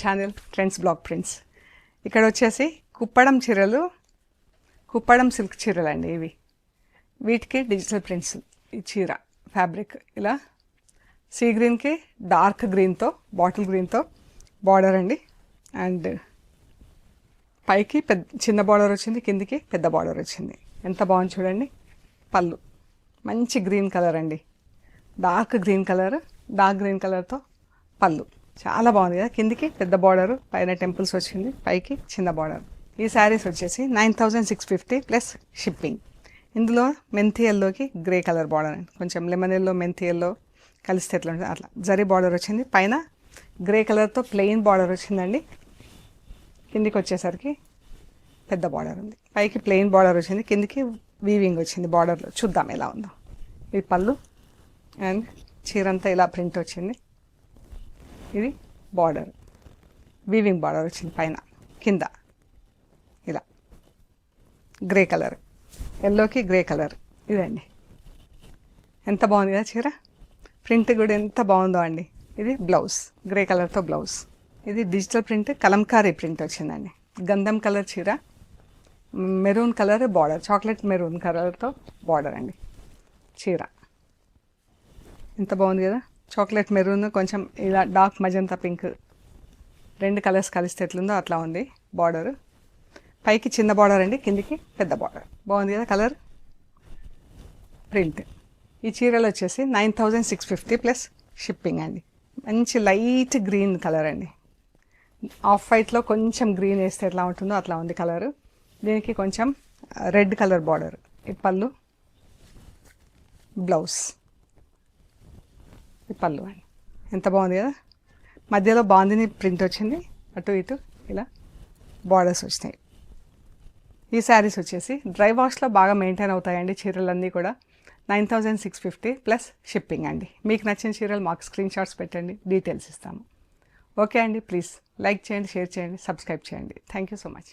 Channel trends block prints. ఇక్కడ వచ్చేసి కుప్పడం చీరలు, కుప్పడం సిల్క్ చీరలు అండి ఇవి. వీటికి డిజిటల్ ప్రింట్స్. ఈ చీర ఫ్యాబ్రిక్ ఇలా సీ గ్రీన్కి డార్క్ గ్రీన్తో బాటిల్ గ్రీన్తో బార్డర్ అండి. అండ్ పైకి చిన్న బార్డర్ వచ్చింది, కిందికి పెద్ద బార్డర్ వచ్చింది. ఎంత బాగుంది చూడండి. పళ్ళు మంచి గ్రీన్ కలర్ అండి, డార్క్ గ్రీన్ కలర్తో పళ్ళు చాలా బాగుంది కదా. కిందికి పెద్ద బార్డరు, పైన టెంపుల్స్ వచ్చింది, పైకి చిన్న బార్డర్. ఈ శారీస్ వచ్చేసి 9650 ప్లస్ షిప్పింగ్. ఇందులో మెంతి ఎల్లోకి గ్రే కలర్ బార్డర్ అండి, కొంచెం లెమన్ ఎల్లో మెంతి ఎల్లో కలిస్తే ఎట్లా ఉంటుంది అట్లా జరీ బార్డర్ వచ్చింది. పైన గ్రే కలర్తో ప్లెయిన్ బార్డర్ వచ్చిందండి. కిందికి వచ్చేసరికి పెద్ద బార్డర్ ఉంది, పైకి ప్లెయిన్ బార్డర్ వచ్చింది, కిందికి వీవింగ్ వచ్చింది బార్డర్లో. చూద్దాం ఎలా ఉందో. ఇది పళ్ళు అండ్ చీరంతా ఇలా ప్రింట్ వచ్చింది. ఇది బార్డర్, వీవింగ్ బార్డర్ వచ్చింది పైన, కింద ఇలా గ్రే కలర్, ఎల్లోకి గ్రే కలర్. ఇదండి ఎంత బాగుంది కదా చీర. ప్రింట్ కూడా ఎంత బాగుందో అండి. ఇది బ్లౌజ్, గ్రే కలర్తో బ్లౌజ్. ఇది డిజిటల్ ప్రింట్, కలంకారీ ప్రింట్ వచ్చిందండి. గంధం కలర్ చీర, maroon colour border, chocolate maroon కలర్తో బార్డర్ అండి. చీర ఎంత బాగుంది కదా. చాక్లెట్ మెరూన్, కొంచెం ఇలా డార్క్ మజంతా పింక్, రెండు కలర్స్ కలిస్తే ఎట్లుందో అట్లా ఉంది బార్డర్. పైకి చిన్న బార్డర్ అండి, కిందికి పెద్ద బార్డర్. బాగుంది కదా కలర్, ప్రింట్. ఈ చీరలు వచ్చేసి 9650 ప్లస్ షిప్పింగ్ అండి. మంచి లైట్ గ్రీన్ కలర్ అండి. ఆఫ్ వైట్లో కొంచెం గ్రీన్ వేస్తే ఎట్లా ఉంటుందో అట్లా ఉంది కలర్. దీనికి కొంచెం రెడ్ కలర్ బార్డర్. ఈ పళ్ళు, బ్లౌజ్. ఈ పళ్ళు అండి ఎంత బాగుంది కదా. మధ్యలో బాందిని ప్రింట్ వచ్చింది, అటు ఇటు ఇలా బార్డర్స్ వచ్చినాయి. ఈ శారీస్ వచ్చేసి డ్రై వాష్లో బాగా మెయింటైన్ అవుతాయండి చీరలన్నీ కూడా. 9650 ప్లస్ షిప్పింగ్ అండి. మీకు నచ్చిన చీరలు మాకు స్క్రీన్ షాట్స్ పెట్టండి, డీటెయిల్స్ ఇస్తాము. ఓకే అండి, ప్లీజ్ లైక్ చేయండి, షేర్ చేయండి, సబ్స్క్రైబ్ చేయండి. Thank you so much.